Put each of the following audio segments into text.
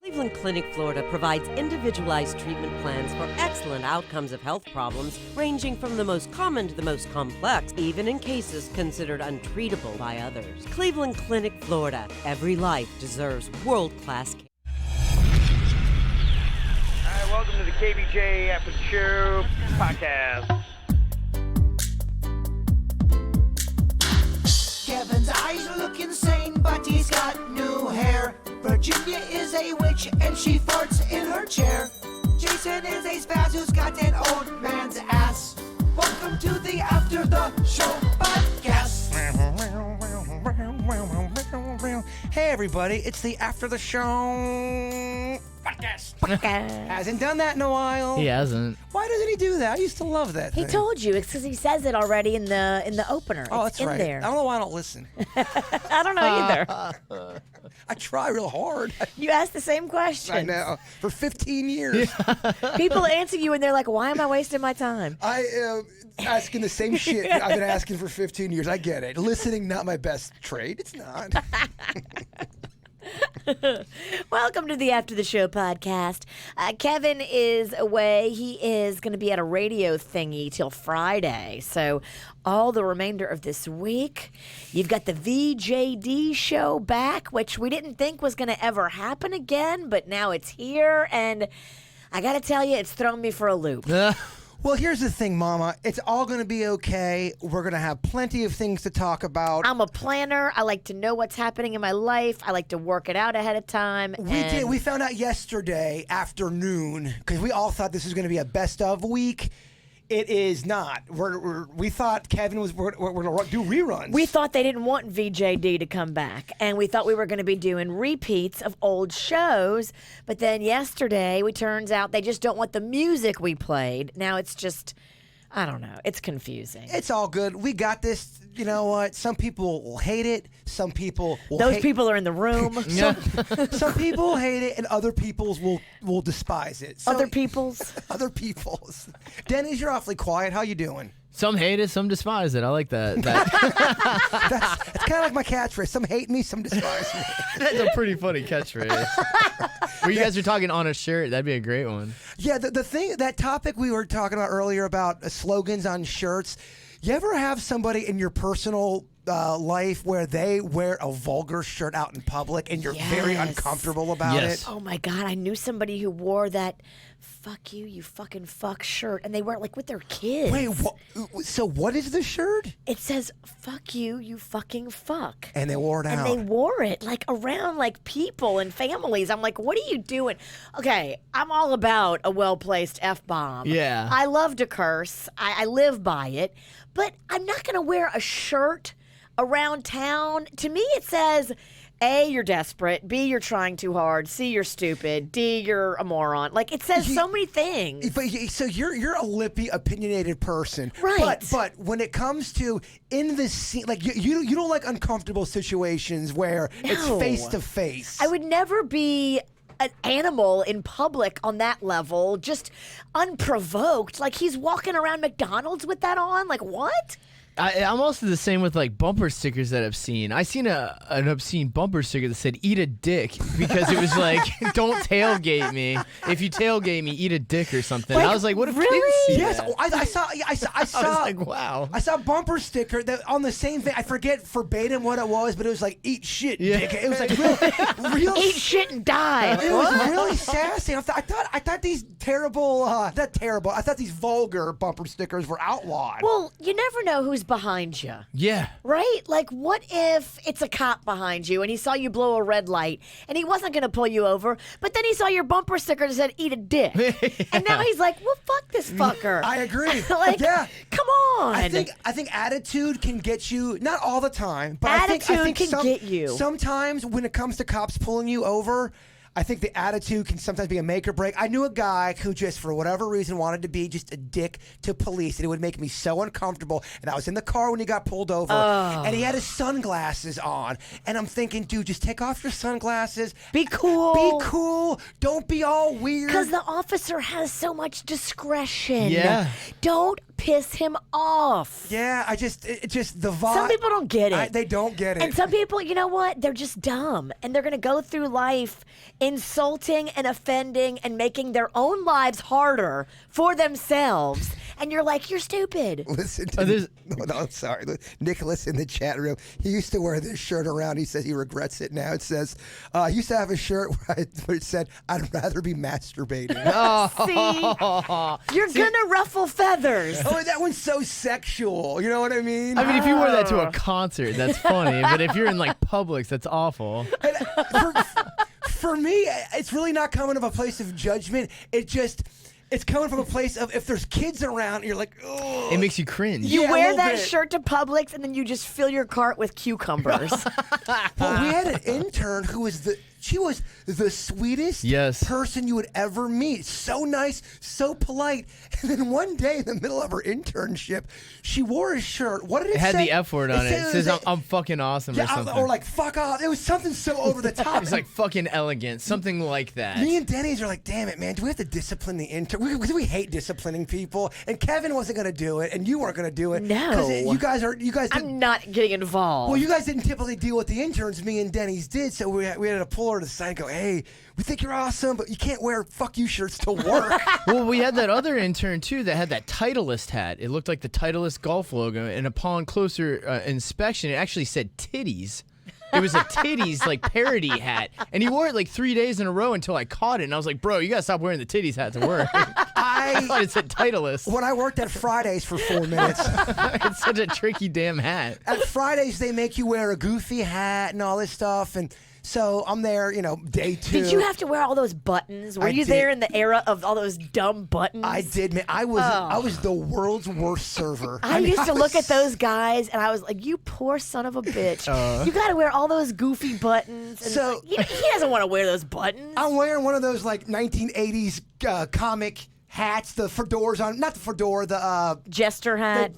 Cleveland Clinic, Florida provides individualized treatment plans for excellent outcomes of health problems ranging from the most common to the most complex, even in cases considered untreatable by others. Cleveland Clinic, Florida. Every life deserves world-class care. Hi, welcome to the KVJ ATS Podcast. Kevin's eyes look insane, but he's got new hair. Virginia is a witch, and she farts in her chair. Jason is a spaz who's got an old man's ass. Welcome to the After the Show Podcast. Hey everybody, it's the After the Show Podcast. Hasn't done that in a while. He hasn't. Why doesn't he do that? I used to love that He thing. told you. It's because he says it already in the opener. Oh, it's that's in right. there. I don't know why I don't listen. I don't know either. I try real hard. You ask the same question. I know. For 15 years. People answer you and they're like, why am I wasting my time? I am asking the same shit I've been asking for 15 years. I get it. Listening, not my best trade. It's not. Welcome to the After the Show podcast. Kevin is away. He is going to be at a radio thingy till Friday. So all the remainder of this week, you've got the VJD show back, which we didn't think was going to ever happen again, but now it's here. And I got to tell you, it's thrown me for a loop. Well, here's the thing, Mama. It's all going to be okay. We're going to have plenty of things to talk about. I'm a planner. I like to know what's happening in my life. I like to work it out ahead of time. We did. We found out yesterday afternoon because we all thought this was going to be a best of week. It is not. We thought Kevin was. We're going to do reruns. We thought they didn't want VJD to come back, and we thought we were going to be doing repeats of old shows. But then yesterday, it turns out they just don't want the music we played. Now it's just, I don't know. It's confusing. It's all good. We got this. You know what? Some people will hate it. Some people will Those people are in the room. Some people hate it, and other peoples will despise it. So, Other people's. Other peoples. Dennis, you're awfully quiet. How you doing? Some hate it, some despise it. I like that. That's kind of like my catchphrase. Some hate me, some despise me. That's a pretty funny catchphrase. Where you guys are talking on a shirt, that'd be a great one. Yeah, the thing, that topic we were talking about earlier about slogans on shirts. You ever have somebody in your personal life where they wear a vulgar shirt out in public and you're very uncomfortable about it? Oh my God, I knew somebody who wore that "fuck you, you fucking fuck" shirt, and they wear it like with their kids. Wait, so what is the shirt? It says "fuck you, you fucking fuck." And they wore it out. And they wore it like around like people and families. I'm like, what are you doing? Okay, I'm all about a well-placed F-bomb. Yeah. I love to curse. I live by it. But I'm not going to wear a shirt around town. To me, it says, A, you're desperate. B, you're trying too hard. C, you're stupid. D, you're a moron. Like, it says so many things. But so you're a lippy, opinionated person, Right? But when it comes to in the scene, like you don't like uncomfortable situations where it's No. face to face. I would never be an animal in public on that level, just unprovoked. Like, he's walking around McDonald's with that on. Like, what? I'm also the same with like bumper stickers that I've seen. I seen an obscene bumper sticker that said "eat a dick" because it was like, "Don't tailgate me. If you tailgate me, eat a dick" or something. Like, I was like, "What if really? kids see Yes, that?" I saw. I was like, "Wow." I saw a bumper sticker that on the same thing. I forget verbatim what it was, but it was like "eat shit, dick." It was like real Eat shit and die. It was really sassy. I thought these not terrible. I thought these vulgar bumper stickers were outlawed. Well, you never know who's behind you. Yeah. Right? Like, what if it's a cop behind you and he saw you blow a red light and he wasn't going to pull you over, but then he saw your bumper sticker that said "eat a dick," and now he's like, "Well, fuck this fucker." I agree. Like, yeah. come on. I think attitude can get you, not all the time, but Attitude I think can get you. Sometimes when it comes to cops pulling you over, I think the attitude can sometimes be a make or break. I knew a guy who just, for whatever reason, wanted to be just a dick to police, and it would make me so uncomfortable. And I was in the car when he got pulled over, and he had his sunglasses on. And I'm thinking, dude, just take off your sunglasses. Be cool. Be cool. Don't be all weird. Because the officer has so much discretion. Yeah. Don't piss him off. Yeah, it just the vibe. Some people don't get it. They don't get it. And some people, you know what? They're just dumb. And they're going to go through life insulting and offending and making their own lives harder for themselves. And you're like, you're stupid. Listen to no, I'm sorry. Nicholas in the chat room, he used to wear this shirt around. He said he regrets it now. It says, he used to have a shirt where it said, I'd rather be masturbating. See? You're going to ruffle feathers. Oh, that one's so sexual. You know what I mean? I mean, if you wore that to a concert, that's funny. But if you're in like Publix, that's awful. For me, it's really not coming from a place of judgment. It's coming from a place of if there's kids around, you're like, oh. It makes you cringe. You wear that shirt to Publix, and then you just fill your cart with cucumbers. Well, we had an intern who was she was the sweetest person you would ever meet. So nice, so polite. And then one day in the middle of her internship, she wore a shirt. What did it say? It had the F word on it. It says, I'm fucking awesome or something. Or like, fuck off. It was something so over the top. It's like fucking elegant, something like that. Me and Denny's are like, damn it, man. Do we have to discipline the intern? We hate disciplining people. And Kevin wasn't going to do it, and you weren't going to do it. No. You guys I'm not getting involved. Well, you guys didn't typically deal with the interns. Me and Denny's did, so we had to pull her to the side and go, hey, we think you're awesome, but you can't wear fuck you shirts to work. Well, we had that other intern, too, that had that Titleist hat. It looked like the Titleist golf logo, and upon closer inspection, it actually said titties. It was a titties, like, parody hat. And he wore it, like, 3 days in a row until I caught it. And I was like, bro, you got to stop wearing the titties hat to work. I thought it said Titleist. When I worked at Fridays for 4 minutes. It's such a tricky damn hat. At Fridays, they make you wear a goofy hat and all this stuff. And so I'm there, day 2. Did you have to wear all those buttons? Were you there in the era of all those dumb buttons? I did, man. I was the world's worst server. I used to look at those guys, and I was like, you poor son of a bitch. You got to wear all those goofy buttons. And so he doesn't want to wear those buttons. I'm wearing one of those, like, 1980s comic hats, the fedoras on, not the fedora, the jester hat.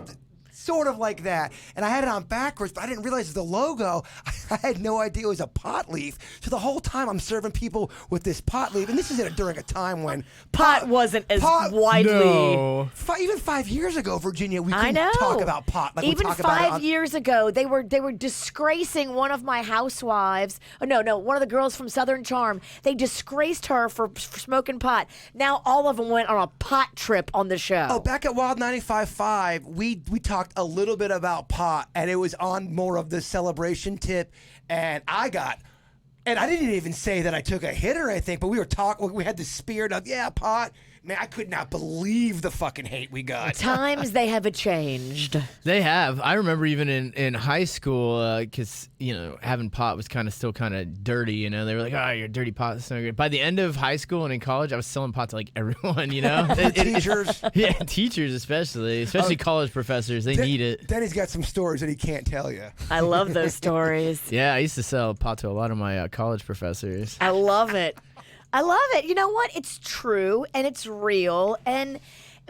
Sort of like that. And I had it on backwards, but I didn't realize the logo. I had no idea it was a pot leaf. So the whole time I'm serving people with this pot leaf. And this is during a time when pot wasn't as widely. No. Even 5 years ago, Virginia, we couldn't talk about pot. Like even we talk 5 years ago, they were disgracing one of my housewives. Oh, no, one of the girls from Southern Charm. They disgraced her for smoking pot. Now all of them went on a pot trip on the show. Oh, back at Wild 95.5, we talked a little bit about pot, and it was on more of the celebration tip, and I didn't even say that I took a hit or anything, but we were talking, we had the spirit of, pot. Man, I could not believe the fucking hate we got. Times they have changed. They have. I remember even in high school, because, having pot was still kind of dirty, They were like, oh, you're a dirty pot. That's no good. By the end of high school and in college, I was selling pot to, like, everyone, Teachers. Yeah, teachers especially college professors. They need it. Then he's got some stories that he can't tell you. I love those stories. Yeah, I used to sell pot to a lot of my college professors. I love it. You know what? It's true and it's real, and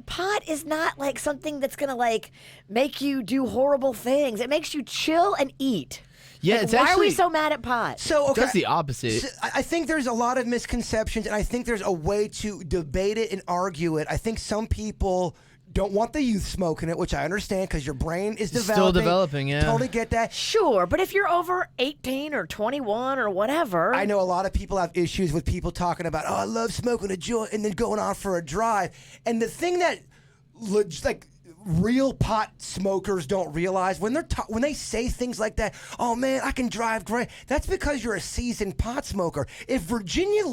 pot is not like something that's gonna like make you do horrible things. It makes you chill and eat. Yeah, like, why are we so mad at pot? So that's the opposite. So I think there's a lot of misconceptions, and I think there's a way to debate it and argue it. I think some people don't want the youth smoking it, which I understand because your brain is developing. Still developing, yeah. Totally get that. Sure, but if you're over 18 or 21 or whatever. I know a lot of people have issues with people talking about, I love smoking a joint and then going on for a drive. And the thing that, real pot smokers don't realize when they say things like that, oh man, I can drive great. That's because you're a seasoned pot smoker. If Virginia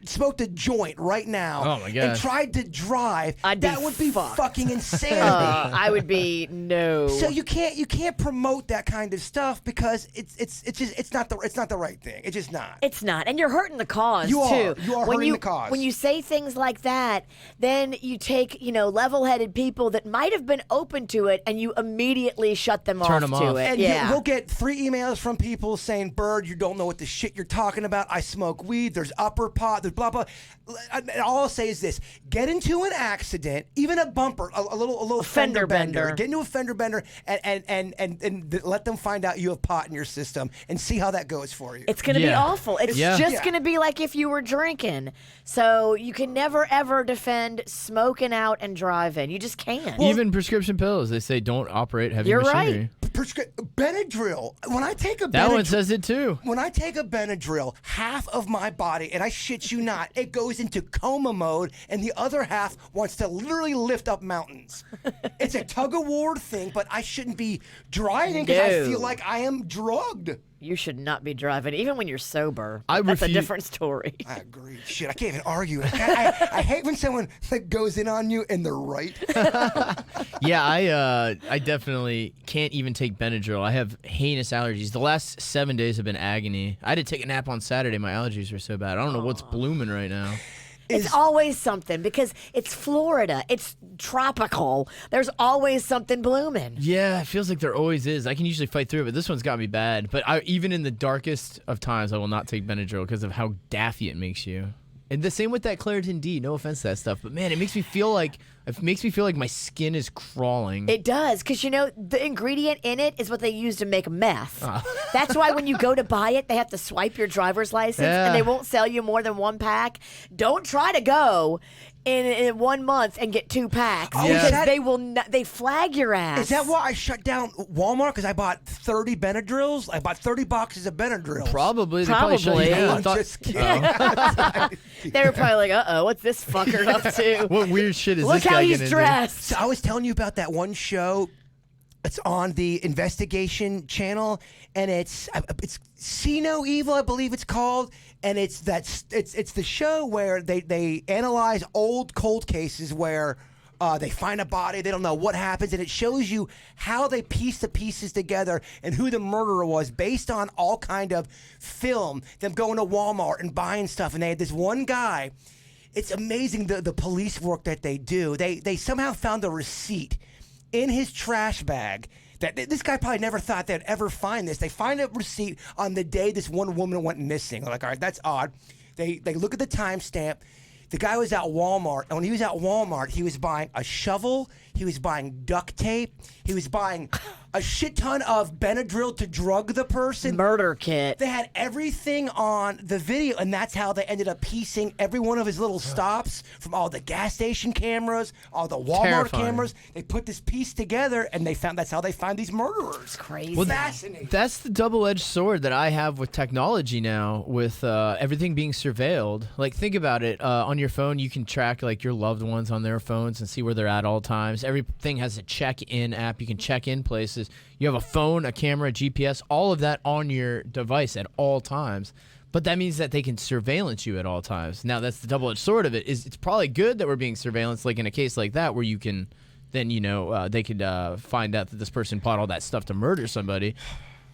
smoked a joint right now oh my gosh, and tried to drive, that would be fucking insanity. I would be no. So you can't promote that kind of stuff because it's not the right thing. It's just not. It's not, and you're hurting the cause You too. are hurting the cause. When you say things like that, then you take level-headed people that might have been open to it, and you immediately shut them Turn off them to off. it. And yeah. we'll get 3 emails from people saying, Bird, you don't know what the shit you're talking about. I smoke weed. There's upper pot. There's blah, blah. And all I'll say is this. Get into an accident, even a bumper, a little fender bender. Get into a fender bender and let them find out you have pot in your system and see how that goes for you. It's going to be awful. It's just going to be like if you were drinking. So you can never, ever defend smoking out and driving. You just can't. Well, even prescription pills. They say don't operate heavy You're machinery. right. Benadryl. When I take a That one says it too. When I take a Benadryl, half of my body, and I shit you not, it goes into coma mode, and the other half wants to literally lift up mountains. It's a tug-of-war thing, but I shouldn't be driving because I feel like I am drugged. You should not be driving, even when you're sober. I That's a refuse- different story. I agree. Shit, I can't even argue. I hate when someone goes in on you and they're right. Yeah, I definitely can't even take Benadryl. I have heinous allergies. The last 7 days have been agony. I had to take a nap on Saturday. My allergies were so bad. I don't know what's blooming right now. It's always something because it's Florida. It's tropical. There's always something blooming. Yeah, it feels like there always is. I can usually fight through it, but this one's got me bad. But even in the darkest of times, I will not take Benadryl because of how daffy it makes you. And the same with that Claritin D. No offense to that stuff, but man, it makes me feel like my skin is crawling. It does, because the ingredient in it is what they use to make meth. That's why when you go to buy it, they have to swipe your driver's license, and they won't sell you more than one pack. Don't try to go in 1 month and get 2 packs because they will not, they flag your ass. Is that why I shut down Walmart? Because I bought 30 Benadryls? I bought 30 boxes of Benadryls. Probably. They probably shut you down. I'm just kidding. They were probably like, uh-oh, what's this fucker up to? What weird shit is Look this how guy he's getting dressed. So I was telling you about that one show. It's on the investigation channel, and it's See No Evil, I believe it's called, and it's the show where they analyze old cold cases where they find a body, they don't know what happens, and it shows you how they piece the pieces together and who the murderer was based on all kind of film, them going to Walmart and buying stuff, and they had this one guy. It's amazing the police work that they do. They somehow found a receipt in his trash bag that this guy probably never thought they'd ever find this. They find a receipt on the day this one woman went missing. They're like, all right, that's odd. They look at the timestamp. The guy was at Walmart, and when he was at Walmart, he was buying a shovel, he was buying duct tape, he was buying a shit ton of Benadryl to drug the person. Murder kit. They had everything on the video, and that's how they ended up piecing every one of his little stops from all the gas station cameras, all the Walmart Terrifying. cameras. They put this piece together, and that's how they find these murderers. Crazy. Well, Fascinating. That's the double-edged sword that I have with technology now, with everything being surveilled. Like, think about it. On your phone, you can track like your loved ones on their phones and see where they're at all times. Everything has a check-in app. You can check in places. You have a phone, a camera, GPS, all of that on your device at all times. But that means that they can surveillance you at all times. Now, that's the double-edged sword of it. It's probably good that we're being surveillanced, like in a case like that, where you can then, they could find out that this person bought all that stuff to murder somebody.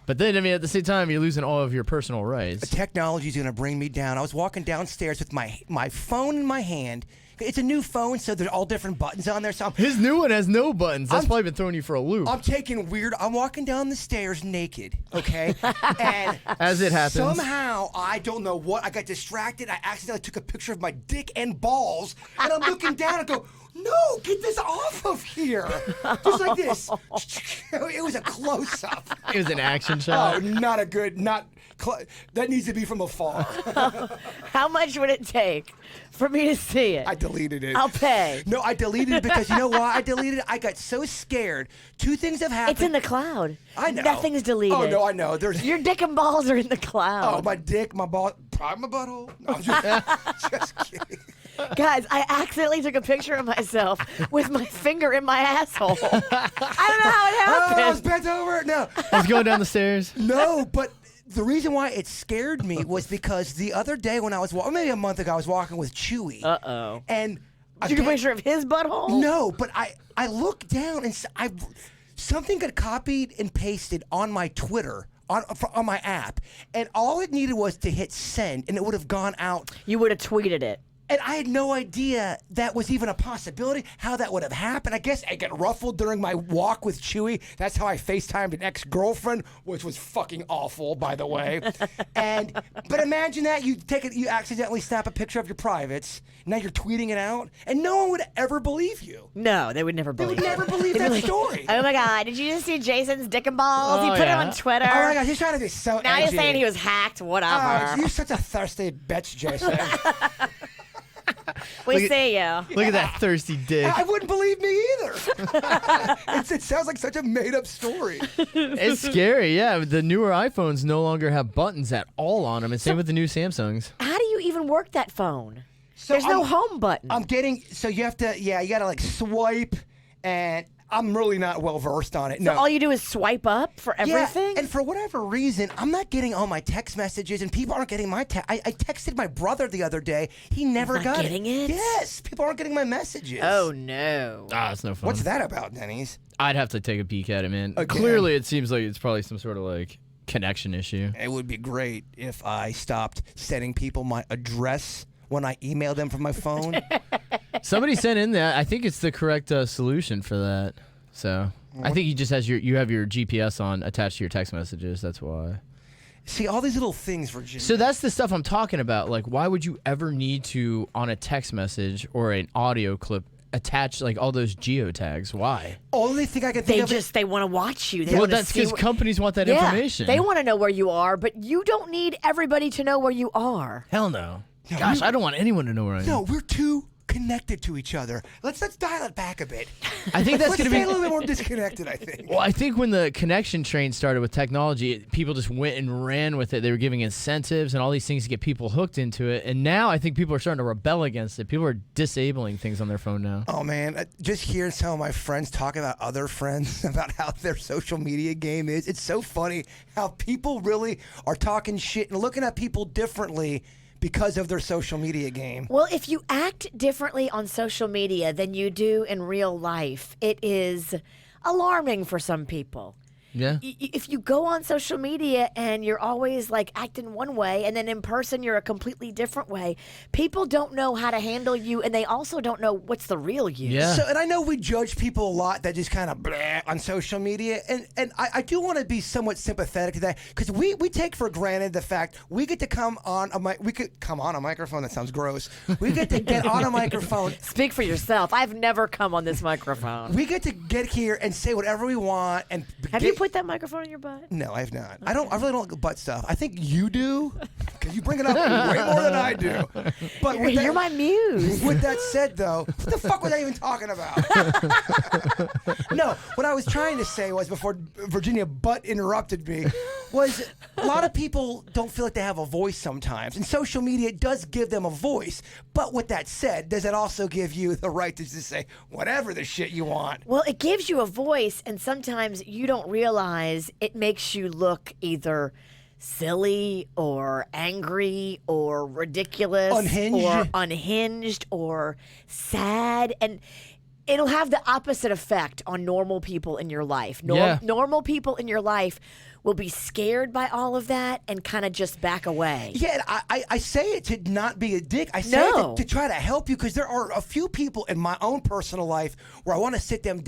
But then, at the same time, you're losing all of your personal rights. Technology's going to bring me down. I was walking downstairs with my phone in my hand. It's a new phone, so there's all different buttons on there. So His new one has no buttons. That's probably been throwing you for a loop. I'm walking down the stairs naked, okay? And As it happens. somehow, I don't know what, I got distracted. I accidentally took a picture of my dick and balls, and I'm looking down and go, no, get this off of here. Just like this. It was a close-up. It was an action Oh, shot. not a good, that needs to be from afar. How much would it take for me to see it? I deleted it. I'll pay. No, I deleted it because you know why I deleted it? I got so scared. Two things have happened. It's in the cloud. I know. Nothing's deleted. Oh, no, I know. There's Your dick and balls are in the cloud. Oh, my dick, my ball, probably my butthole. No, I'm just kidding. Guys, I accidentally took a picture of myself with my finger in my asshole. I don't know how it happened. I was bent over. No, I was going down the stairs. no, but the reason why it scared me was because the other day when I was maybe a month ago, I was walking with Chewy. Uh-oh. And Did you take a picture of his butthole? No, but I looked down and something got copied and pasted on my Twitter. On my app, and all it needed was to hit send, and it would have gone out. You would have tweeted it. And I had no idea that was even a possibility, how that would have happened. I guess I got ruffled during my walk with Chewy. That's how I FaceTimed an ex-girlfriend, which was fucking awful, by the way. But imagine that you accidentally snap a picture of your privates. Now you're tweeting it out, and no one would ever believe you. No, they would never They believe would never believe They'd be that like, story. Oh my God, did you just see Jason's dick and balls? He Oh, put it yeah. on Twitter. Oh my God, he's trying to be so Now edgy. you're saying he was hacked, whatever. You're such a thirsty bitch, Jason. We see you. Look at that thirsty dick. I wouldn't believe me either. It sounds like such a made-up story. It's scary, yeah. The newer iPhones no longer have buttons at all on them, and same with the new Samsungs. How do you even work that phone? So There's no home button. So you have to, you got to like swipe, and I'm really not well versed on it. So all you do is swipe up for everything? Yeah, and for whatever reason, I'm not getting all my text messages, and people aren't getting my text. I texted my brother the other day. He never not got getting it? Yes, people aren't getting my messages. Oh, no. Ah, it's no fun. What's that about, Denny's? I'd have to take a peek at it, man. Okay. Clearly, it seems like it's probably some sort of like connection issue. It would be great if I stopped sending people my address when I email them from my phone. Somebody sent in that. I think it's the correct solution for that. So I think he just has you have your GPS on attached to your text messages. That's why. See, all these little things, Virginia. So that's the stuff I'm talking about. Like, why would you ever need to, on a text message or an audio clip, attach like all those geotags? Why? Only thing I can think of They want to watch you. They Well, wanna that's see because companies want that information. They want to know where you are, but you don't need everybody to know where you are. Hell no. Gosh, I don't want anyone to know where I am. No, we're too connected to each other. Let's dial it back a bit. I think that's Let's going to stay be a little bit more disconnected, I think. Well, I think when the connection train started with technology, people just went and ran with it. They were giving incentives and all these things to get people hooked into it. And now I think people are starting to rebel against it. People are disabling things on their phone now. Oh, man. Just hearing some of my friends talk about other friends about how their social media game is, it's so funny how people really are talking shit and looking at people differently because of their social media game. Well, if you act differently on social media than you do in real life, it is alarming for some people. Yeah. If you go on social media and you're always like acting one way and then in person you're a completely different way, people don't know how to handle you and they also don't know what's the real you. Yeah. So, and I know we judge people a lot that just kind of on social media, and I do want to be somewhat sympathetic to that because we take for granted the fact we get to come on a we could come on a microphone. That sounds gross. We get to get on a microphone. Speak for yourself. I've never come on this microphone. We get to get here and say whatever we want. And Have you put that microphone in your butt? No, I have not. I really don't like butt stuff. I think you do because you bring it up way more than I do. But You're my muse. With that said, though, what the fuck was I even talking about? No, what I was trying to say was before Virginia butt interrupted me was a lot of people don't feel like they have a voice sometimes, and social media does give them a voice. But with that said, does it also give you the right to just say whatever the shit you want? Well, it gives you a voice, and sometimes you don't realize it makes you look either silly or angry or ridiculous unhinged or sad, and it'll have the opposite effect on normal people in your life. Normal people in your life will be scared by all of that and kind of just back away. Yeah, I say it to not be a dick. I say it to try to help you because there are a few people in my own personal life where I want to sit them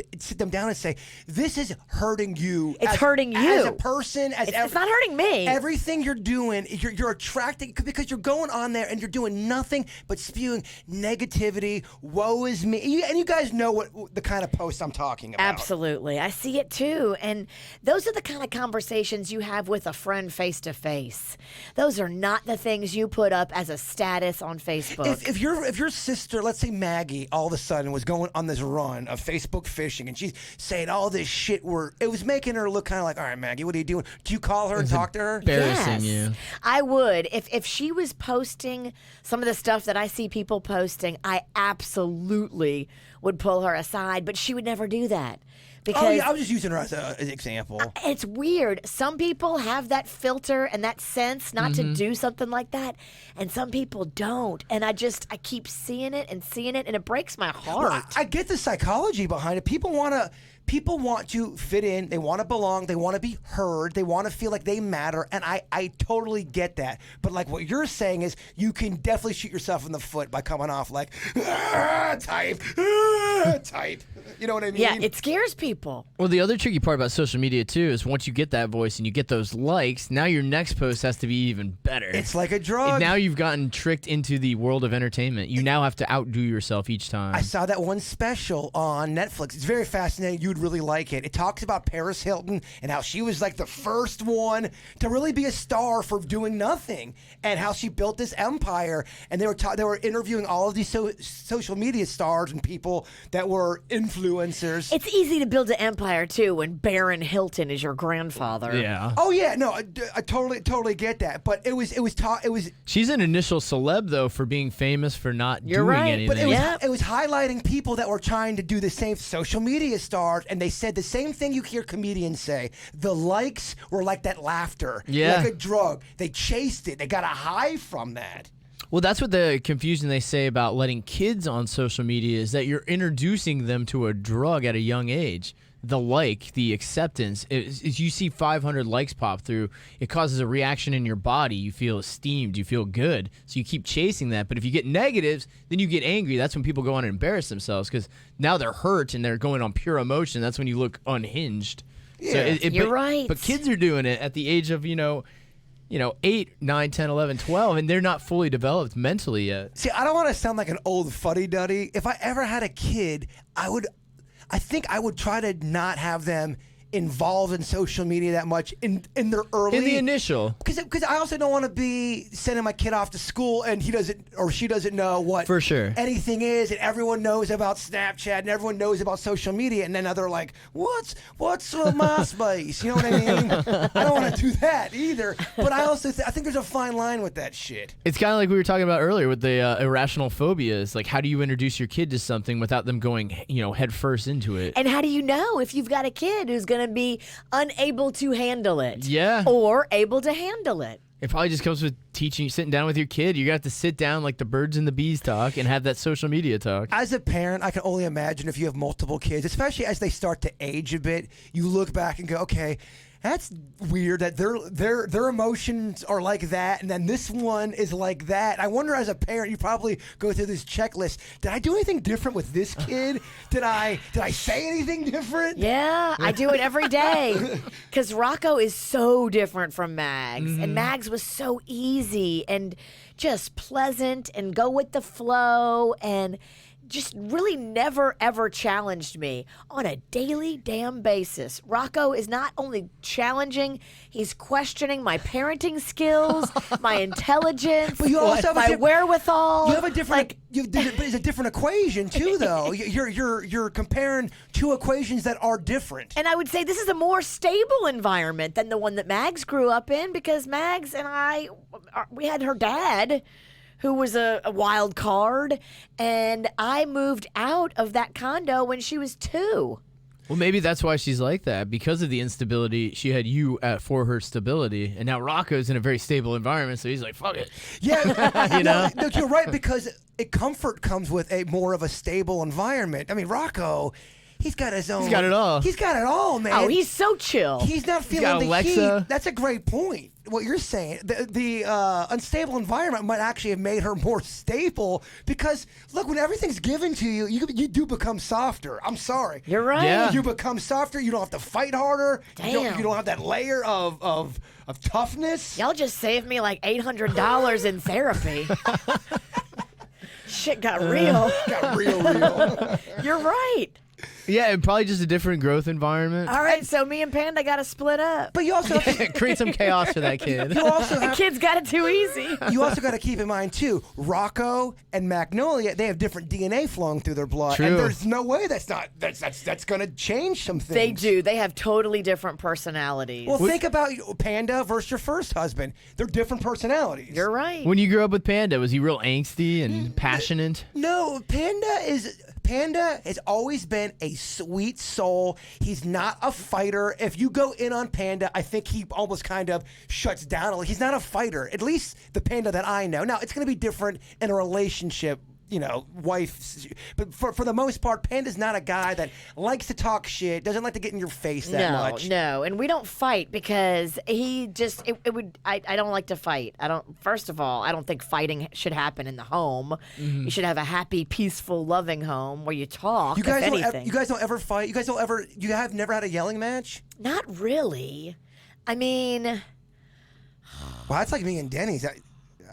down and say, this is hurting you. It's hurting you. As a person. It's not hurting me. Everything you're doing, you're attracting because you're going on there and you're doing nothing but spewing negativity, woe is me. And you guys know what the kind of posts I'm talking about. Absolutely. I see it too. And those are the kind of conversations you have with a friend face to face. Those are not the things you put up as a status on Facebook. If your sister, let's say Maggie, all of a sudden was going on this run of Facebook fishing and she's saying all this shit it was making her look kind of like, all right, Maggie, what are you doing? Do you call her and talk to her? Embarrassing you. I would. If she was posting some of the stuff that I see people posting, I absolutely would pull her aside, but she would never do that. Because I was just using her as an example. It's weird. Some people have that filter and that sense not to do something like that, and some people don't. And I keep seeing it, and it breaks my heart. Well, I get the psychology behind it. People want to fit in. They want to belong. They want to be heard. They want to feel like they matter. And I totally get that. But like what you're saying is you can definitely shoot yourself in the foot by coming off like, type. You know what I mean? Yeah, it scares people. Well, the other tricky part about social media, too, is once you get that voice and you get those likes, now your next post has to be even better. It's like a drug. And now you've gotten tricked into the world of entertainment. You now have to outdo yourself each time. I saw that one special on Netflix. It's very fascinating. You'd you'd really like it. It talks about Paris Hilton and how she was like the first one to really be a star for doing nothing, and how she built this empire. And they were interviewing all of these social media stars and people that were influencers. It's easy to build an empire too when Baron Hilton is your grandfather. Yeah. Oh yeah, no, I totally get that. But it was She's an initial celeb though for being famous for not You're doing right, anything. But Yeah. it was highlighting people that were trying to do the same social media stars, and they said the same thing you hear comedians say. The likes were like that laughter, Yeah. like a drug. They chased it. They got a high from that. Well, that's what the confusion they say about letting kids on social media is that you're introducing them to a drug at a young age. The acceptance, is you see 500 likes pop through, it causes a reaction in your body. You feel esteemed, you feel good, so you keep chasing that. But if you get negatives, then you get angry. That's when people go on and embarrass themselves because now they're hurt and they're going on pure emotion. That's when you look unhinged. Yeah, you're right. But kids are doing it at the age of, 8, 9, 10, 11, 12, and they're not fully developed mentally yet. See, I don't want to sound like an old fuddy-duddy. If I ever had a kid, I think I would try to not have them involved in social media that much in their early... In the initial. Because I also don't want to be sending my kid off to school and he doesn't or she doesn't know what For sure. anything is, and everyone knows about Snapchat and everyone knows about social media, and then they're like, what's MySpace? You know what I mean? I don't want to do that either. But I also I think there's a fine line with that shit. It's kind of like we were talking about earlier with the irrational phobias. Like, how do you introduce your kid to something without them going, head first into it? And how do you know if you've got a kid who's going to be unable to handle it? Yeah. Or able to handle it? It probably just comes with sitting down with your kid. You got to sit down like the birds and the bees talk and have that social media talk. As a parent, I can only imagine if you have multiple kids, especially as they start to age a bit, you look back and go, okay, that's weird that their emotions are like that, and then this one is like that. I wonder, as a parent, you probably go through this checklist. Did I do anything different with this kid? Did I say anything different? Yeah, I do it every day. Because Rocco is so different from Mags. And Mags was so easy and just pleasant and go with the flow and just really never, ever challenged me on a daily damn basis. Rocco is not only challenging, he's questioning my parenting skills, my intelligence, But you also have my wherewithal. You have a different, Like, but it's a different equation too, though. You're comparing two equations that are different. and I would say this is a more stable environment than the one that Mags grew up in, because Mags and I, we had her dad, who was a wild card, and I moved out of that condo when she was 2. Well, maybe that's why she's like that. Because of the instability, she had you for her stability. And now Rocco's in a very stable environment, so he's like, fuck it. Yeah, You know? no, you're right, because comfort comes with a more of a stable environment. I mean, Rocco, he's got his own. He's got it all. He's got it all, man. Oh, he's so chill. He's not feeling got the Alexa. heat. That's a great point. What you're saying, the unstable environment might actually have made her more stable, because look, when everything's given to you, you do become softer. I'm sorry. You're right. Yeah. You become softer. You don't have to fight harder. Damn. You don't have that layer of toughness. Y'all just saved me like $800 in therapy. Shit got real. Got real. You're right. Yeah, and probably just a different growth environment. All right, so me and Panda got to split up. But you also have to, Create some chaos for that kid. you also The have kids got it too easy. you also got to keep in mind too, Rocco and Magnolia, they have different DNA flowing through their blood, True. and there's no way that's going to change some things. They do. They have totally different personalities. Well, think about Panda versus your first husband. They're different personalities. You're right. When you grew up with Panda, was he real angsty and passionate? No, Panda has always been a sweet soul. He's not a fighter. If you go in on Panda, I think he almost kind of shuts down. He's not a fighter, at least the Panda that I know. Now, it's going to be different in a relationship, wife. But for the most part, Panda's not a guy that likes to talk shit, doesn't like to get in your face that much. No, and we don't fight because he just it would. I don't like to fight. First of all, I don't think fighting should happen in the home. Mm-hmm. You should have a happy, peaceful, loving home where you talk. You guys, if don't anything. you guys don't ever fight? You have never had a yelling match? Not really. I mean, Well, that's like me and Denny's.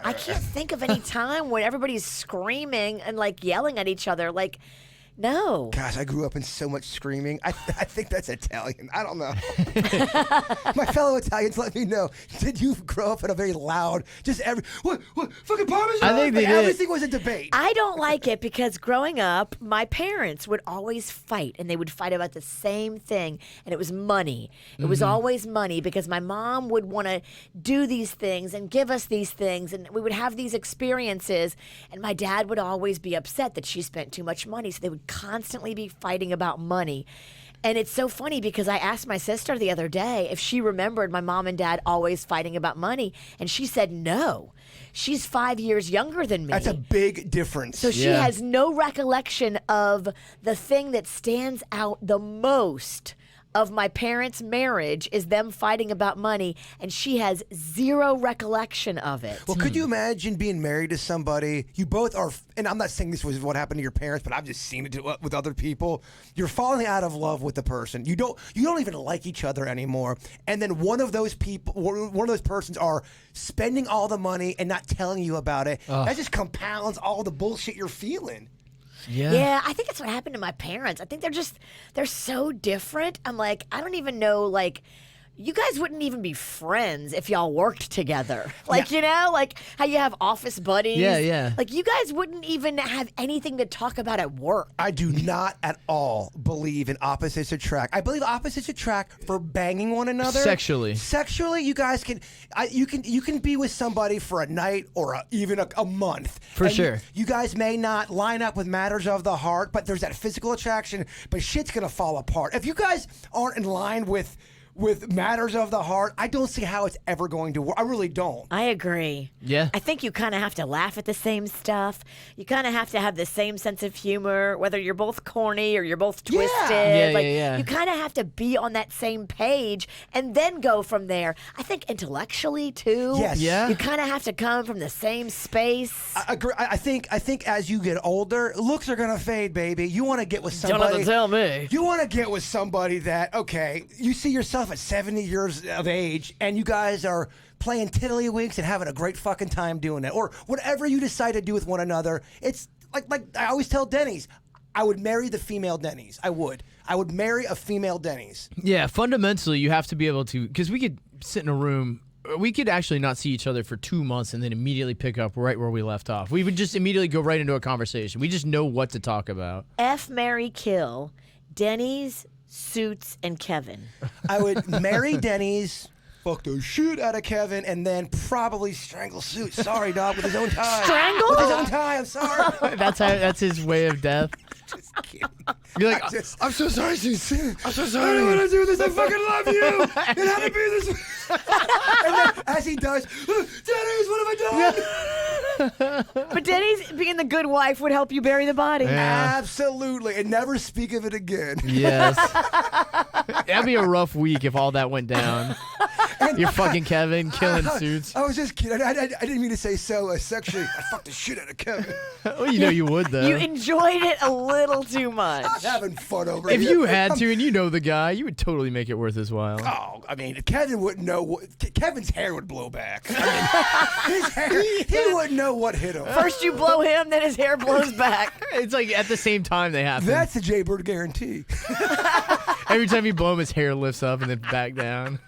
I can't think of any time when everybody's screaming and like yelling at each other. Like, No. Gosh, I grew up in so much screaming. I think that's Italian. I don't know. My fellow Italians let me know. Did you grow up in a very loud, what, fucking Parmesan? I think they did. Everything was a debate. I don't like it because growing up, my parents would always fight, and they would fight about the same thing, and it was money. It was always money because my mom would want to do these things and give us these things, and we would have these experiences, and my dad would always be upset that she spent too much money, so they would constantly be fighting about money. And it's so funny because I asked my sister the other day if she remembered my mom and dad always fighting about money, and she said no. She's 5 years younger than me. That's a big difference. So she has no recollection of the thing that stands out the most of my parents' marriage is them fighting about money, and she has zero recollection of it. Well, could you imagine being married to somebody? You both are, and I'm not saying this was what happened to your parents, but I've just seen it with other people. You're falling out of love with the person. You don't even like each other anymore. And then one of those persons are spending all the money and not telling you about it. That just compounds all the bullshit you're feeling. Yeah, I think that's what happened to my parents. I think they're so different. I'm like, I don't even know, like, you guys wouldn't even be friends if y'all worked together. Like, you know, like how you have office buddies. Yeah. Like, you guys wouldn't even have anything to talk about at work. I do not at all believe in opposites attract. I believe opposites attract for banging one another. Sexually, you guys can, you can be with somebody for a night or even a month. For sure. You guys may not line up with matters of the heart, but there's that physical attraction. But shit's gonna fall apart if you guys aren't in line with matters of the heart. I don't see how it's ever going to work. I really don't. I agree. Yeah. I think you kind of have to laugh at the same stuff. You kind of have to have the same sense of humor, whether you're both corny or you're both twisted. Yeah. You kind of have to be on that same page and then go from there. I think intellectually too. Yes. Yeah. You kind of have to come from the same space. I agree. I think as you get older, looks are gonna fade, baby. You want to get with somebody. Don't have to tell me. You want to get with somebody that, okay, you see yourself at 70 years of age, and you guys are playing tiddlywinks and having a great fucking time doing it, or whatever you decide to do with one another. It's like I always tell Denny's, I would marry the female Denny's. I would marry a female Denny's. Yeah, fundamentally, you have to be able to, because we could sit in a room. We could actually not see each other for 2 months and then immediately pick up right where we left off. We would just immediately go right into a conversation. We just know what to talk about. F, marry, kill, Denny's, Suits, and Kevin. I would marry Denny's, fuck the shit out of Kevin, and then probably strangle Suits. Sorry, dog, with his own tie. Strangle? With his own tie. I'm sorry. That's his way of death. Just kidding. You're like, I'm so sorry, Suits. I'm so sorry. I don't want to do this. I fucking love you. It had to be this. And then, as he does, Denny's, what have I done? But Denny's, being the good wife, would help you bury the body. Absolutely, and never speak of it again. yes. That'd be a rough week if all that went down. You're fucking Kevin, killing Suits. I was just kidding. I didn't mean to say so sexually. I fucked the shit out of Kevin. Well, you know you would, though. You enjoyed it a little too much. I'm having fun over If here. you had to, and you know the guy, you would totally make it worth his while. Oh, I mean, Kevin wouldn't know. Kevin's hair would blow back. I mean, his hair, he wouldn't know what hit him. First you blow him, then his hair blows back. It's like at the same time they happen. That's the Jaybird guarantee. Every time you blow him, his hair lifts up and then back down.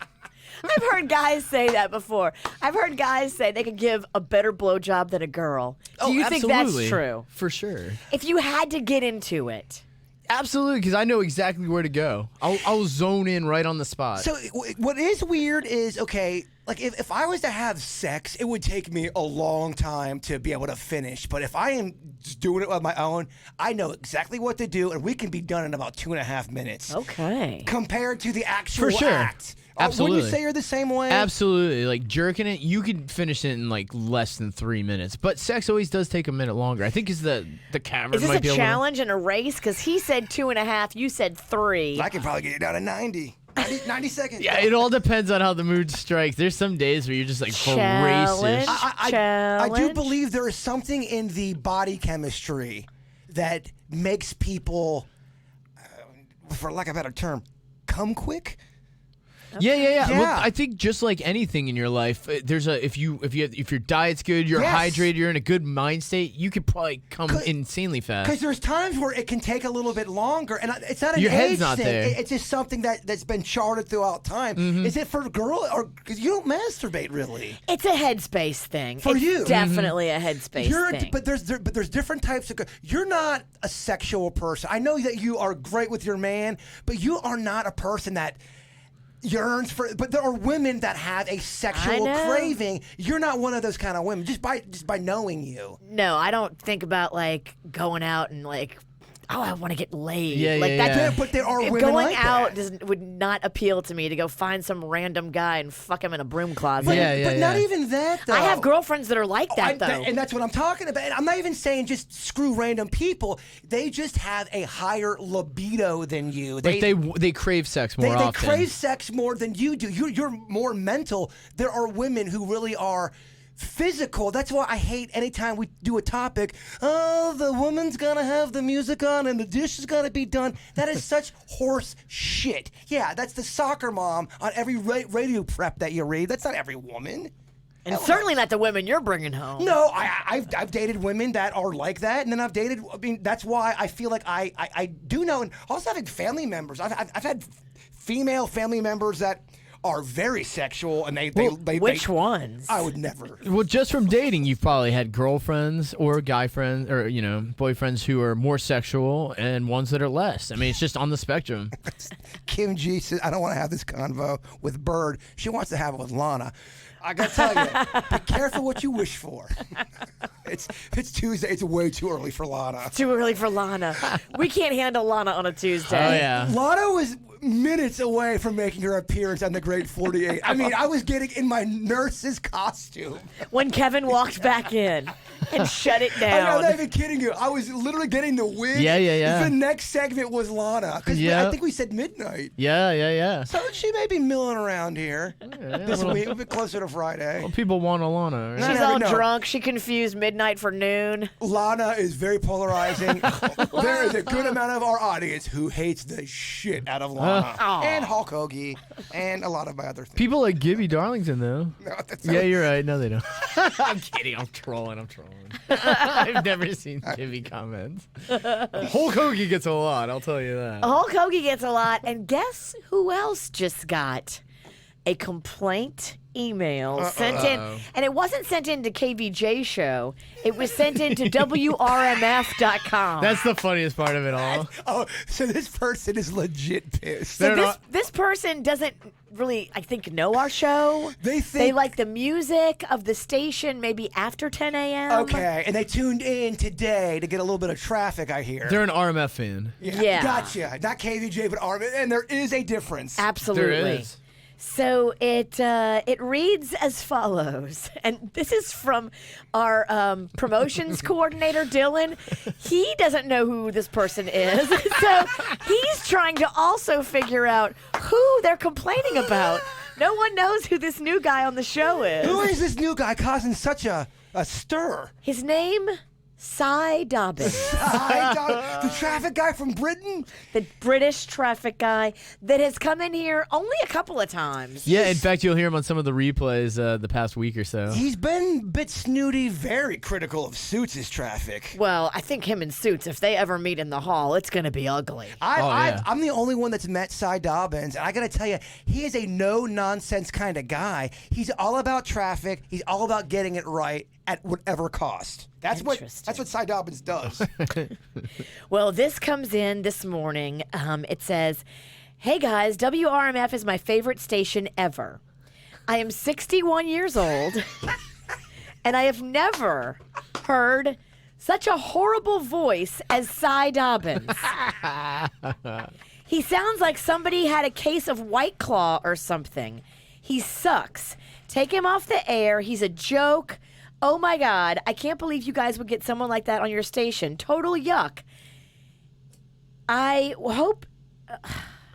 I've heard guys say that before. I've heard guys say they could give a better blowjob than a girl. Do you think that's true? For sure. If you had to get into it. Absolutely, because I know exactly where to go. I'll zone in right on the spot. So what is weird is, okay, like if I was to have sex, it would take me a long time to be able to finish. But if I am just doing it on my own, I know exactly what to do, and we can be done in about 2.5 minutes. Okay. Compared to the actual For sure. act. Absolutely. Wouldn't you say you're the same way? Absolutely. Like jerking it, you could finish it in like less than 3 minutes. But sex always does take a minute longer. I think is the cavern Is this might a be challenge and a race? Because he said 2.5, you said 3. I can probably get it down to 90 seconds. Yeah, it all depends on how the mood strikes. There's some days where you're just like Challenge. voracious. I do believe there is something in the body chemistry that makes people, for lack of a better term, come quick. Yeah. Well, Yeah. I think just like anything in your life, there's if your diet's good, you're Yes. hydrated, you're in a good mind state, you could probably come insanely fast. Because there's times where it can take a little bit longer, and it's not an Your age head's not thing. there. It's just something that's been charted throughout time. Is it for a girl, or because you don't masturbate really? It's a headspace thing. For it's you. definitely a headspace thing. But there's different types of. You're not a sexual person. I know that you are great with your man, but you are not a person that yearns for. But there are women that have a sexual craving. You're not one of those kind of women. Just by knowing you. No, I don't think about like going out and like, oh, I want to get laid. Yeah, like yeah, that. yeah. But there are women Going like out that. would not appeal to me to go find some random guy and fuck him in a broom closet. But not even that though. I have girlfriends that are like that though. And that's what I'm talking about. And I'm not even saying just screw random people. They just have a higher libido than you. They crave sex more They often. crave sex more than you do. You're more mental. There are women who really are physical. That's why I hate anytime we do a topic. Oh, the woman's gonna have the music on and the dish is gonna be done. That is such horse shit. Yeah, that's the soccer mom on every radio prep that you read. That's not every woman. And certainly not the women you're bringing home. No, I've dated women that are like that, and then I've dated. I mean, that's why I feel like I do know, and also having family members. I've had female family members that are very sexual, and they Which ones? I would never. Well, just from dating, you've probably had girlfriends or guy friends or, boyfriends who are more sexual and ones that are less. I mean, it's just on the spectrum. Kim G says, I don't want to have this convo with Bird. She wants to have it with Lana. I got to tell you, be careful what you wish for. It's Tuesday. It's way too early for Lana. Too early for Lana. We can't handle Lana on a Tuesday. Oh, yeah. Lana was minutes away from making her appearance on the Great 48. I mean, I was getting in my nurse's costume. When Kevin walked back in and shut it I'm down. not even kidding you. I was literally getting the wig. Yeah. The next segment was Lana. Because I think we said midnight. Yeah. So she may be milling around here this week, a bit closer to Friday. Well, people want Alana. Right? She's never all know. drunk. She confused midnight for noon. Lana is very polarizing. There is a good amount of our audience who hates the shit out of Lana. And Hulk Hoagie. And a lot of my other things. People like Gibby Darlington, though. No, that's Yeah, you're right. No, they don't. I'm kidding. I'm trolling. I've never seen Gibby comments. Hulk Hoagie gets a lot, I'll tell you that. Hulk Hoagie gets a lot. And guess who else just got a complaint email sent in? And it wasn't sent in to KVJ show. It was sent in to WRMF.com. That's the funniest part of it all. Oh, so this person is legit pissed. So this person doesn't really, I think, know our show. They like the music of the station maybe after 10 a.m. Okay, and they tuned in today to get a little bit of traffic, I hear. They're an RMF fan. Yeah. Gotcha. Not KVJ, but RMF. And there is a difference. Absolutely. There is. So it reads as follows, and this is from our promotions coordinator, Dylan. He doesn't know who this person is, so he's trying to also figure out who they're complaining about. No one knows who this new guy on the show is. Who is this new guy causing such a stir? His name? Cy Dobbins. The traffic guy from Britain? The British traffic guy that has come in here only a couple of times. Yeah, in fact, you'll hear him on some of the replays the past week or so. He's been a bit snooty, very critical of Suits' traffic. Well, I think him and Suits, if they ever meet in the hall, it's going to be ugly. I'm the only one that's met Cy Dobbins, and I got to tell you, he is a no-nonsense kind of guy. He's all about traffic. He's all about getting it right at whatever cost. That's what Cy Dobbins does. Well, this comes in this morning. It says, "Hey guys, WRMF is my favorite station ever. I am 61 years old, and I have never heard such a horrible voice as Cy Dobbins. He sounds like somebody had a case of White Claw or something. He sucks. Take him off the air. He's a joke. Oh my God, I can't believe you guys would get someone like that on your station. Total yuck. I hope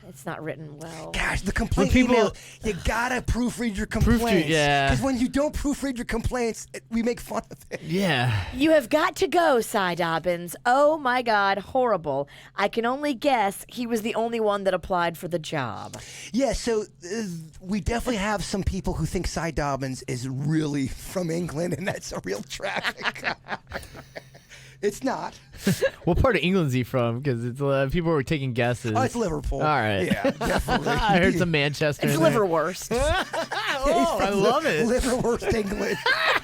It's not written well. Gosh, the complaint people- email, you gotta proofread your complaints. yeah. Because when you don't proofread your complaints, we make fun of it. Yeah. You have got to go, Cy Dobbins. Oh my God, horrible. I can only guess he was the only one that applied for the job. Yeah, so we definitely have some people who think Cy Dobbins is really from England, and that's a real traffic. It's not. What part of England's he from? Because it's people were taking guesses. Oh, it's Liverpool. All right. Yeah, definitely. I heard some Manchester. It's in there. liverwurst. Oh, I love it. Liverwurst, England.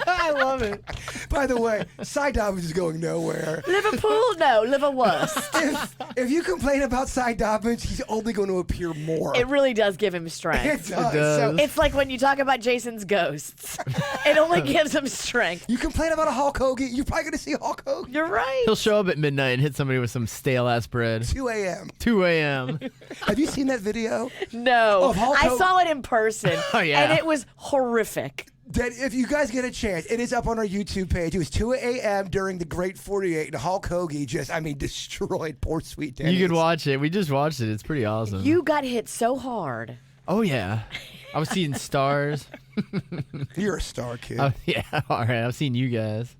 I love it. By the way, Cy Dobbins is going nowhere. Liverpool? No, liverwurst. If you complain about Cy Dobbins, he's only going to appear more. It really does give him strength. It does. does. So It's like when you talk about Jason's ghosts. It only gives him strength. you complain about a Hulk Hogan, you're probably going to see Hulk Hogan. You're right. He'll show up at midnight and hit somebody with some stale ass bread. 2 a.m. 2 a.m. Have you seen that video? No. Of Hulk I Hogan. saw it in person. Oh, yeah. And it was horrific. That if you guys get a chance, it is up on our YouTube page. It was 2 a.m. during the Great 48, and Hulk Hogan just, destroyed poor sweet Dennis. You could watch it. We just watched it. It's pretty awesome. You got hit so hard. Oh, yeah. I was seeing stars. You're a star, kid. Yeah, all right. I've seen you guys.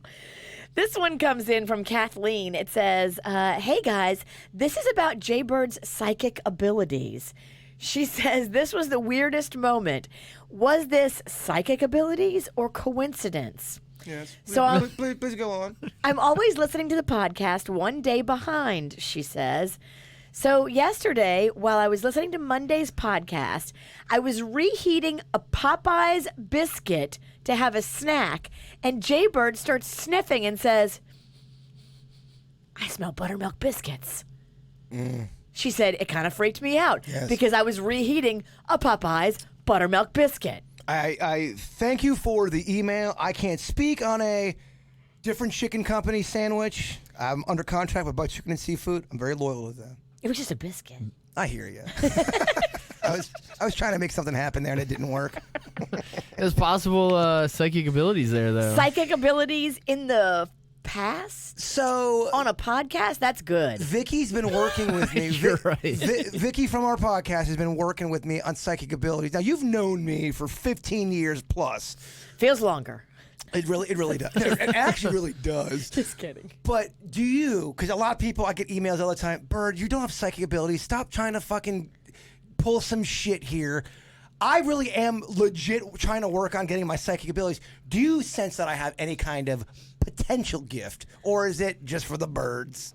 This one comes in from Kathleen. It says, hey guys, this is about Jaybird's psychic abilities. She says, this was the weirdest moment. Was this psychic abilities or coincidence? Yes. So please go on. I'm always listening to the podcast one day behind, she says. So yesterday, while I was listening to Monday's podcast, I was reheating a Popeyes biscuit to have a snack, and Jaybird starts sniffing and says, I smell buttermilk biscuits. She said it kind of freaked me out because I was reheating a Popeyes buttermilk biscuit. I thank you for the email. I can't speak on a different chicken company sandwich. I'm under contract with Buck Chicken and Seafood. I'm very loyal to them. It was just a biscuit. I hear you. I was trying to make something happen there and it didn't work. There's possible psychic abilities there, though. Psychic abilities in the past? So On a podcast? That's good. Vicky's been working with me. You're right. Vicky from our podcast has been working with me on psychic abilities. Now you've known me for 15 years plus. Feels longer. It really does. It actually really does. Just kidding. But do you? Because a lot of people, I get emails all the time. Bird, you don't have psychic abilities. Stop trying to fucking pull some shit here. I really am legit trying to work on getting my psychic abilities. Do you sense that I have any kind of potential gift, or is it just for the birds?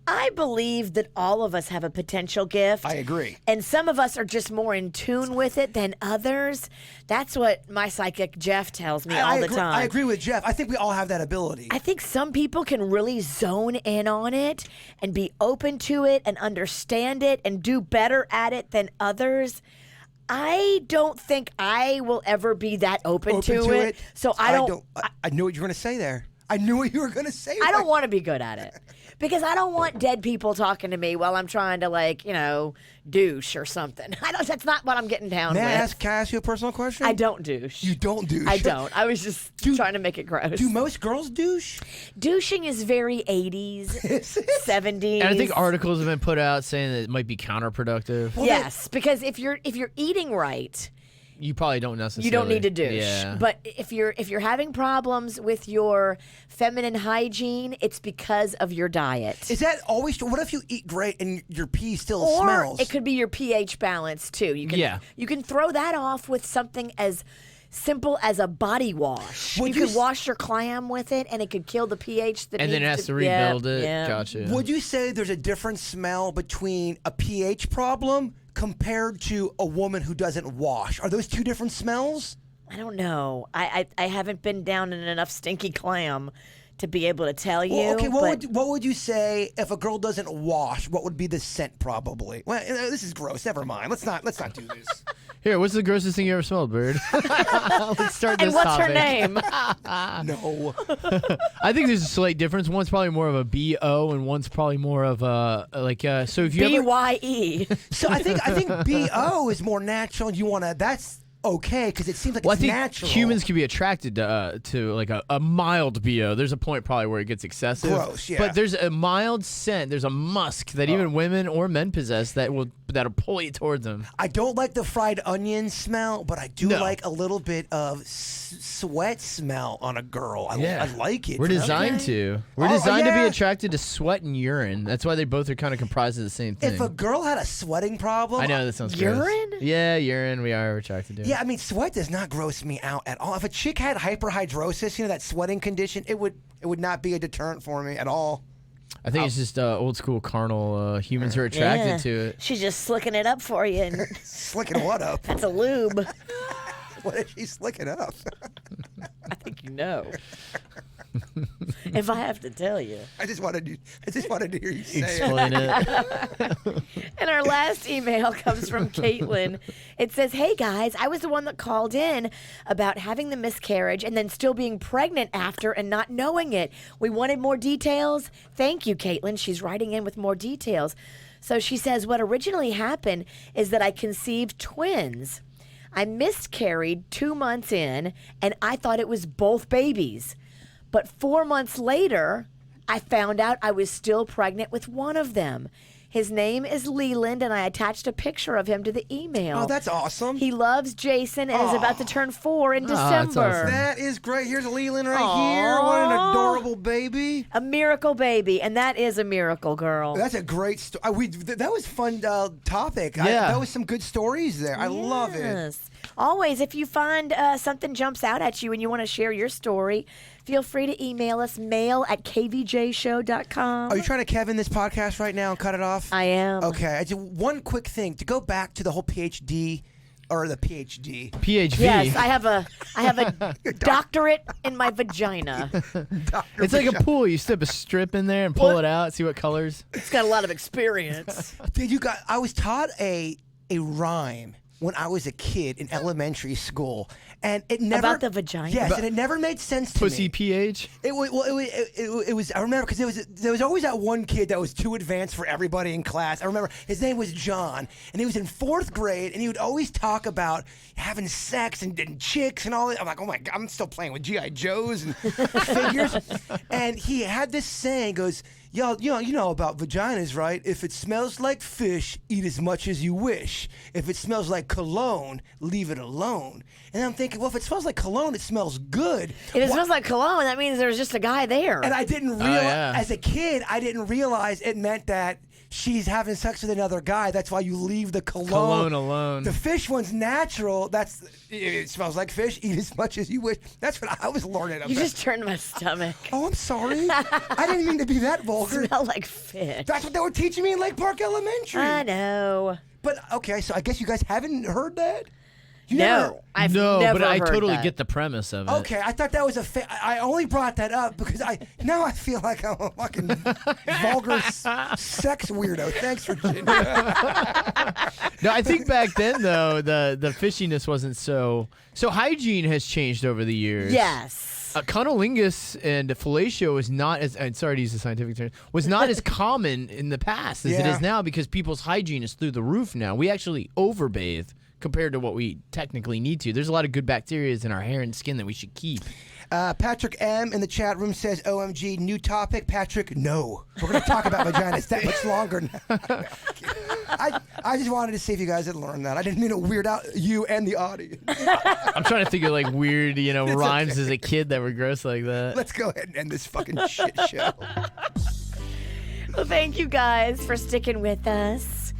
I believe that all of us have a potential gift. I agree. And some of us are just more in tune with it than others. That's what my psychic Jeff tells me all the time. I agree with Jeff. I think we all have that ability. I think some people can really zone in on it and be open to it and understand it and do better at it than others. I don't think I will ever be that open to it. So I don't. I knew what you were going to say there. I knew what you were going to say. I don't want to be good at it because I don't want dead people talking to me while I'm trying to, douche or something. That's not what I'm getting down Can I with. ask you a personal question? I don't douche. You don't douche? I don't. I was just trying to make it gross. Do most girls douche? Douching is very 80s, 70s. And I think articles have been put out saying that it might be counterproductive. Yes, because if you're eating right, You probably don't necessarily. you don't need to douche. Yeah. But if you're having problems with your feminine hygiene, it's because of your diet. Is that always true? What if you eat great and your pee still Or smells? it could be your pH balance too. You can throw that off with something as simple as a body wash. Would You you could wash your clam with it, and it could kill the pH. And then it has to rebuild it. Gotcha. Would you say there's a different smell between a pH problem compared to a woman who doesn't wash? Are those two different smells? I don't know. I haven't been down in enough stinky clam to be able to tell you. Well, okay, but what would you say if a girl doesn't wash? What would be the scent probably? Well, this is gross. Never mind. Let's not do this. Here, what's the grossest thing you ever smelled, Bird? Let's start this and what's her topic. name? No. I think there's a slight difference. One's probably more of a BO, and one's probably more of a So if you ever, BYE. So I think BO is more natural. You want to. That's okay because it seems like Well, it's I think natural. humans can be attracted to like a mild BO. There's a point probably where it gets excessive. Gross, yeah. But there's a mild scent. There's a musk that even women or men possess that'll pull you towards them. I don't like the fried onion smell, but I do No. like a little bit of sweat smell on a girl. I like it. We're designed to. We're Oh, designed to be yeah. attracted to sweat and urine. That's why they both are kind of comprised of the same thing. If a girl had a sweating problem, I know that sounds Urine? gross. Yeah, urine. We are attracted to it. Yeah, I mean, sweat does not gross me out at all. If a chick had hyperhidrosis, that sweating condition, it would not be a deterrent for me at all. I think it's just old school carnal. Humans are attracted to it. She's just slicking it up for you. And Slicking what up? that's a lube. What is she slicking up? I think you know. If I have to tell you. I just wanted to hear you say it. Explain it. And our last email comes from Caitlin. It says, "Hey guys, I was the one that called in about having the miscarriage and then still being pregnant after and not knowing it. We wanted more details. Thank you, Caitlin." She's writing in with more details. So she says, "What originally happened is that I conceived twins. I miscarried 2 months in, and I thought it was both babies. But 4 months later, I found out I was still pregnant with one of them. His name is Leland, and I attached a picture of him to the email. Oh, that's awesome. He loves Jason and is about to turn 4 in that's December. awesome. That is great. Here's Leland right here. What an adorable baby. A miracle baby, and that is a miracle, girl. That's a great story. That was fun topic. Yeah. That was some good stories there. I love it. Yes. Always, if you find something jumps out at you and you want to share your story, feel free to email us, mail@kvjshow.com. Are you trying to Kevin this podcast right now and cut it off? I am. Okay. One quick thing to go back to the whole PhD or the PhD. PHV. Yes, I have a doctorate in my vagina. It's like a pool. You slip a strip in there and pull it out, see what colors. It's got a lot of experience. I was taught a rhyme when I was a kid in elementary school, and it never About the vagina? Yes, and it never made sense to Pussy me. pH. It was. I remember because there was always that one kid that was too advanced for everybody in class. I remember his name was John, and he was in 4th grade, and he would always talk about having sex and chicks and all that. I'm like, oh my god, I'm still playing with GI Joes and figures. And he had this saying, goes, "Y'all, you know about vaginas, right? If it smells like fish, eat as much as you wish. If it smells like cologne, leave it alone." And I'm thinking, well, if it smells like cologne, it smells good. If it smells like cologne, that means there's just a guy there. And I didn't realize, yeah. as a kid, I didn't realize it meant that she's having sex with another guy. That's why you leave the cologne alone. The fish one's natural. It smells like fish. Eat as much as you wish. That's what I was learning about. You just turned my stomach. Oh, I'm sorry. I didn't mean to be that vulgar. Smell like fish. That's what they were teaching me in Lake Park Elementary. I know. But okay, so I guess you guys haven't heard that. You No, I've No, never but I heard totally that. get the premise of it. Okay, I thought that was I only brought that up because now I feel like I'm a fucking vulgar sex weirdo. Thanks, Virginia. No, I think back then though the fishiness wasn't so. So hygiene has changed over the years. Yes. Cunnilingus and fellatio was not as. I'm sorry to use the scientific term. Was not as common in the past as it Yeah. is now because people's hygiene is through the roof now. We actually overbathe compared to what we technically need to. There's a lot of good bacteria in our hair and skin that we should keep. Patrick M in the chat room says, "OMG, new topic." Patrick, no, we're going to talk about vaginas that much longer now. I just wanted to see if you guys had learned that. I didn't mean to weird out you and the audience. I'm trying to think of like weird, rhymes as a kid that were gross like that. Let's go ahead and end this fucking shit show. Well, thank you guys for sticking with us.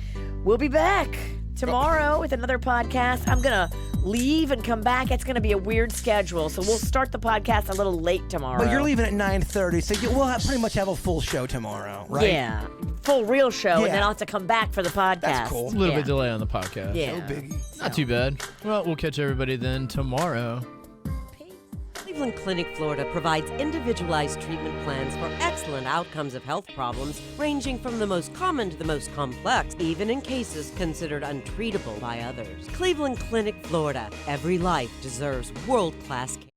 We'll be back tomorrow with another podcast. I'm going to leave and come back. It's going to be a weird schedule, so we'll start the podcast a little late tomorrow. But you're leaving at 9:30, so we'll pretty much have a full show tomorrow, right? Yeah. Full real show, Yeah. and then I'll have to come back for the podcast. That's cool. A little Yeah. bit delay on the podcast. Yeah. No biggie. Not too bad. Well, we'll catch everybody then tomorrow. Cleveland Clinic, Florida provides individualized treatment plans for excellent outcomes of health problems ranging from the most common to the most complex, even in cases considered untreatable by others. Cleveland Clinic, Florida. Every life deserves world-class care.